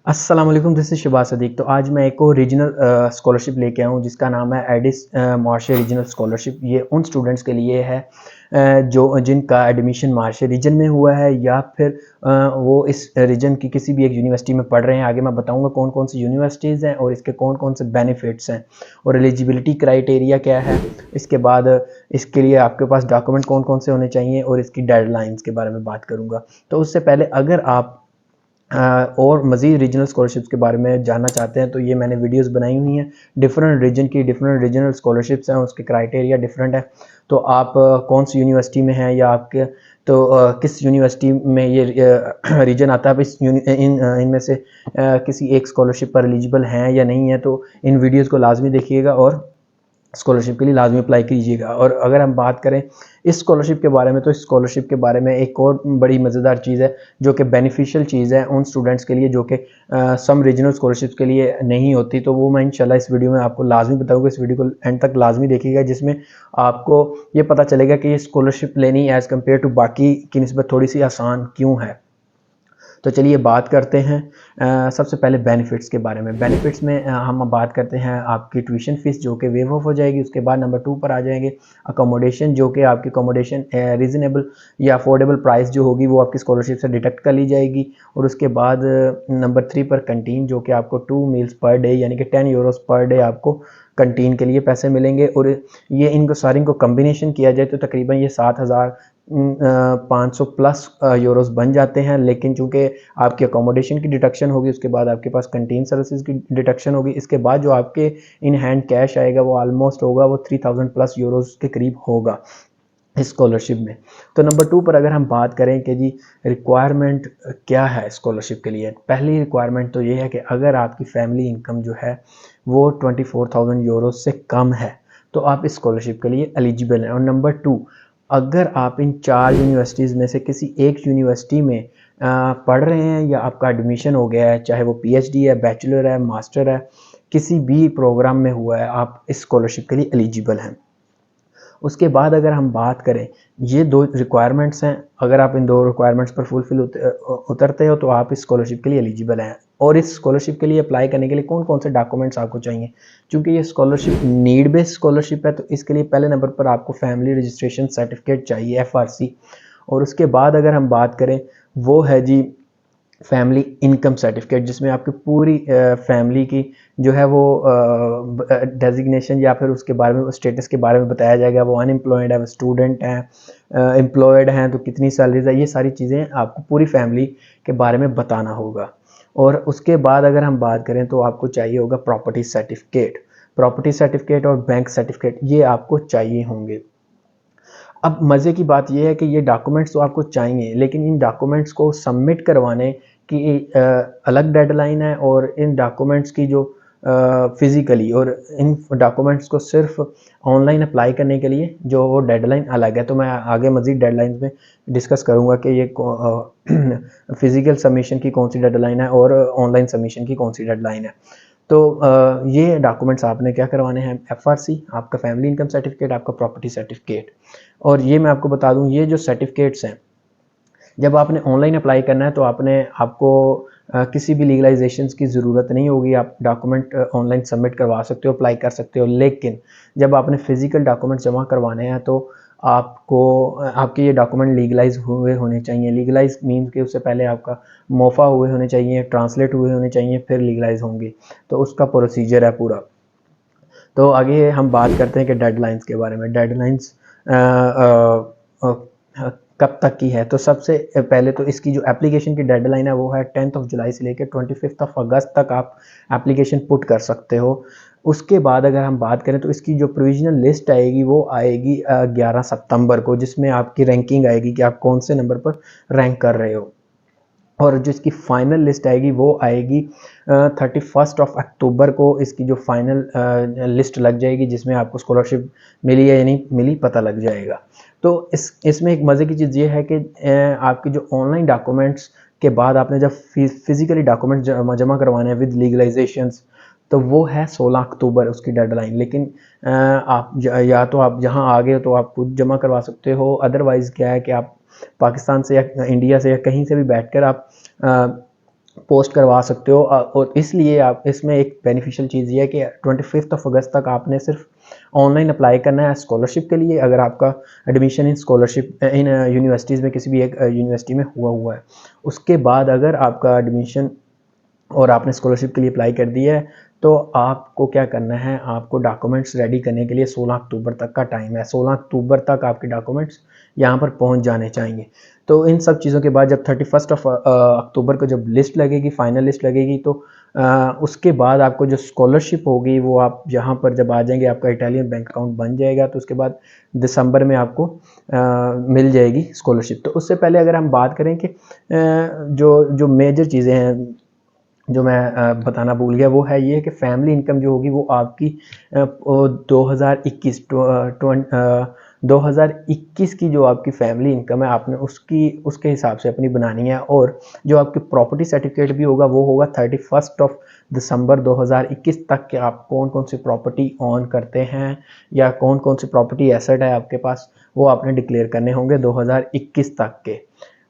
अस्सलाम वालेकुम, this is Shahbaz Sadiq. तो आज मैं एक और रीजनल स्कॉलरशिप लेके आया हूँ जिसका नाम है एडिस मार्शे रीजनल स्कॉलरशिप। ये उन स्टूडेंट्स के लिए है जो जिनका एडमिशन मार्शे रीजन में हुआ है या फिर वो इस रीजन की किसी भी एक यूनिवर्सिटी में पढ़ रहे हैं। आगे मैं बताऊँगा कौन कौन सी यूनिवर्सिटीज़ हैं और इसके कौन कौन से बेनिफिट्स हैं और एलिजिबिलिटी क्राइटेरिया क्या है। इसके बाद इसके लिए आपके पास डॉक्यूमेंट कौन कौन से होने चाहिए और इसकी डेडलाइंस के बारे में बात करूँगा। तो उससे पहले अगर आप और मज़ीद रीजनल स्कॉलरशिप्स के बारे में जानना चाहते हैं तो ये मैंने वीडियोस बनाई हुई हैं। डिफरेंट रीजन की डिफरेंट रीजनल स्कॉलरशिप्स हैं, उसके क्राइटेरिया डिफरेंट है। तो आप कौन सी यूनिवर्सिटी में हैं या आपके तो किस यूनिवर्सिटी में ये रीजन आता है, आप इनमें से किसी एक स्कॉलरशिप पर एलिजिबल हैं या नहीं है। तो इन वीडियोज़ को लाजमी देखिएगा और स्कॉलरशिप के लिए लाजमी अप्लाई कीजिएगा। और अगर हम बात करें इस स्कॉलरशिप के बारे में तो इस स्कॉलरशिप के बारे में एक और बड़ी मज़ेदार चीज़ है जो कि बेनिफिशियल चीज़ है उन स्टूडेंट्स के लिए जो कि सम रीजनल स्कॉलरशिप्स के लिए नहीं होती। तो वो मैं इंशाल्लाह इस वीडियो में आपको लाजमी बताऊँगा। इस वीडियो को एंड तक लाजमी देखिएगा जिसमें आपको ये पता चलेगा कि ये स्कॉलरशिप लेनी एज़ कम्पेयर टू बाकी की निस्बत थोड़ी सी आसान क्यों है। तो चलिए बात करते हैं सबसे पहले बेनिफिट्स के बारे में। बेनिफिट्स में हम बात करते हैं आपकी ट्यूशन फ़ीस जो कि वेव ऑफ हो जाएगी। उसके बाद नंबर 2 पर आ जाएंगे अकोमोडेशन, जो कि आपकी अकोमोडेशन रीज़नेबल या अफोर्डेबल प्राइस जो होगी वो आपकी स्कॉलरशिप से डिडक्ट कर ली जाएगी। और उसके बाद नंबर 3 पर कैंटीन, जो कि आपको 2 मील्स पर डे यानी कि 10 यूरोज़ पर डे आपको कैंटीन के लिए पैसे मिलेंगे। और ये इनको सारी को कम्बिनेशन किया जाए तो तकरीबन ये 7,500 प्लस यूरोज़ बन जाते हैं। लेकिन चूँकि आपकी अकोमोडेशन की डिडक्शन होगी, उसके बाद आपके पास कैंटीन सर्विसेज की डिडक्शन होगी, इसके बाद जो आपके इन हैंड कैश आएगा वो ऑलमोस्ट होगा वो 3000 प्लस यूरोज़ के करीब होगा इस स्कॉलरशिप में। तो नंबर 2 पर अगर हम बात करें कि जी रिक्वायरमेंट क्या है स्कॉलरशिप के लिए। पहली रिक्वायरमेंट तो ये है कि अगर आपकी फैमिली इनकम जो है वो 24,000 यूरोज़ से कम है तो आप इस स्कॉलरशिप के लिए एलिजिबल हैं। और नंबर 2, अगर आप इन 4 यूनिवर्सिटीज़ में से किसी एक यूनिवर्सिटी में पढ़ रहे हैं या आपका एडमिशन हो गया है, चाहे वो पीएचडी है, बैचलर है, मास्टर है, किसी भी प्रोग्राम में हुआ है, आप इस स्कॉलरशिप के लिए एलिजिबल हैं। उसके बाद अगर हम बात करें, ये 2 रिक्वायरमेंट्स हैं। अगर आप इन 2 रिक्वायरमेंट्स पर फुलफिल उतरते हो तो आप इस स्कॉलरशिप के लिए एलिजिबल हैं। और इस स्कॉलरशिप के लिए अप्लाई करने के लिए कौन कौन से डॉक्यूमेंट्स आपको चाहिए। चूँकि ये स्कॉलरशिप नीड बेस्ड स्कॉलरशिप है तो इसके लिए पहले नंबर पर आपको फैमिली रजिस्ट्रेशन सर्टिफिकेट चाहिए, एफआरसी। और उसके बाद अगर हम बात करें वो है जी फैमिली इनकम सर्टिफिकेट, जिसमें आपकी पूरी फैमिली की जो है वो डेजिग्नेशन या फिर उसके बारे में स्टेटस के बारे में बताया जाएगा। वो अनएम्प्लॉयड है, वो स्टूडेंट हैं, एम्प्लॉयड हैं, तो कितनी सैलरीज है, ये सारी चीज़ें आपको पूरी फैमिली के बारे में बताना होगा। और उसके बाद अगर हम बात करें तो आपको चाहिए होगा प्रॉपर्टी सर्टिफिकेट। प्रॉपर्टी सर्टिफिकेट और बैंक सर्टिफिकेट ये आपको चाहिए होंगे। अब मज़े की बात ये है कि ये डॉक्यूमेंट्स तो आपको चाहिए, लेकिन इन डॉक्यूमेंट्स को सबमिट करवाने की अलग डेडलाइन है और इन डॉक्यूमेंट्स की जो फिज़िकली और इन डॉक्यूमेंट्स को सिर्फ ऑनलाइन अप्लाई करने के लिए जो डेडलाइन अलग है। तो मैं आगे मज़ीद डेडलाइंस में डिस्कस करूँगा कि ये फ़िज़िकल सबमिशन की कौन सी डेडलाइन है और ऑनलाइन सबमिशन की कौन सी डेडलाइन है। तो ये डॉक्यूमेंट्स आपने क्या करवाने हैं, एफआरसी, आपका फैमिली इनकम सर्टिफिकेट, आपका प्रॉपर्टी सर्टिफिकेट। और ये मैं आपको बता दूं, ये जो सर्टिफिकेट्स हैं जब आपने ऑनलाइन अप्लाई करना है तो आपको किसी भी लीगलाइजेशंस की ज़रूरत नहीं होगी। आप डॉक्यूमेंट ऑनलाइन सबमिट करवा सकते हो, अप्लाई कर सकते हो। लेकिन जब आपने फ़िज़िकल डॉक्यूमेंट जमा करवाने हैं तो आपको आपके ये डॉक्यूमेंट लीगलाइज हुए होने चाहिए। लीगलाइज मीन्स कि उससे पहले आपका मोफा हुए होने चाहिए, ट्रांसलेट हुए होने चाहिए, फिर लीगलाइज होंगे। तो उसका प्रोसीजर है पूरा। तो आगे हम बात करते हैं कि डेडलाइंस के बारे में। डेडलाइंस कब तक की है, तो सबसे पहले तो इसकी जो एप्लीकेशन की डेडलाइन है वो है 10 जुलाई से लेकर 25 अगस्त तक आप एप्लीकेशन पुट कर सकते हो। उसके बाद अगर हम बात करें तो इसकी जो प्रोविजनल लिस्ट आएगी वो आएगी 11 सितंबर को, जिसमें आपकी रैंकिंग आएगी कि आप कौन से नंबर पर रैंक कर रहे हो। और जो इसकी फ़ाइनल लिस्ट आएगी वो आएगी 31 को। इसकी जो फाइनल लिस्ट लग जाएगी जिसमें आपको स्कॉलरशिप मिली है या नहीं मिली पता लग जाएगा। तो इसमें एक मज़े की चीज़ ये है कि आपकी जो ऑनलाइन डॉक्यूमेंट्स के बाद आपने जब फिज़िकली डॉक्यूमेंट जमा करवाने हैं विद लीगलाइजेशंस, तो वो है 16 अक्टूबर उसकी डेडलाइन। लेकिन आप या तो आप जहाँ आ गए तो आप खुद जमा करवा सकते हो, अदरवाइज़ क्या है कि आप पाकिस्तान से या इंडिया से या कहीं से भी बैठकर आप पोस्ट करवा सकते हो। और इसलिए आप इसमें एक बेनिफिशियल चीज़ ये है कि 25 अगस्त तक आपने सिर्फ ऑनलाइन अप्लाई करना है स्कॉलरशिप के लिए, अगर आपका admission in scholarship in universities में किसी भी एक यूनिवर्सिटी में हुआ है। उसके बाद अगर आपका एडमिशन और आपने स्कॉलरशिप के लिए अप्लाई कर दिया है, तो आपको क्या करना है, आपको डॉक्यूमेंट्स रेडी करने के लिए 16 अक्टूबर तक का टाइम है। 16 अक्टूबर तक आपके डॉक्यूमेंट्स यहाँ पर पहुँच जाने चाहिए। तो इन सब चीज़ों के बाद जब 31 अक्टूबर को जब लिस्ट लगेगी, फाइनल लिस्ट लगेगी, तो उसके बाद आपको जो स्कॉलरशिप होगी वो आप यहाँ पर जब आ जाएंगे, आपका इटालियन बैंक अकाउंट बन जाएगा, तो उसके बाद दिसंबर में आपको मिल जाएगी स्कॉलरशिप। तो उससे पहले अगर हम बात करें कि जो जो मेजर चीज़ें हैं जो मैं बताना भूल गया, वो है ये कि फैमिली इनकम जो होगी वो आपकी 2021 की जो आपकी फैमिली इनकम है, आपने उसके हिसाब से अपनी बनानी है। और जो आपकी प्रॉपर्टी सर्टिफिकेट भी होगा वो होगा 31 दिसंबर 2021 तक के आप कौन कौन सी प्रॉपर्टी ऑन करते हैं या कौन कौन सी प्रॉपर्टी एसेट है आपके पास, वो आपने डिक्लेयर करने होंगे 2021 तक के।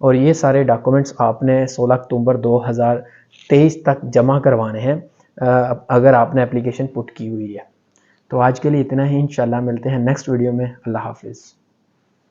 और ये सारे डॉक्यूमेंट्स आपने 16 अक्टूबर 2023 तक जमा करवाने हैं अगर आपने एप्लीकेशन पुट की हुई है। तो आज के लिए इतना ही, इंशाल्लाह मिलते हैं नेक्स्ट वीडियो में। अल्लाह हाफिज़।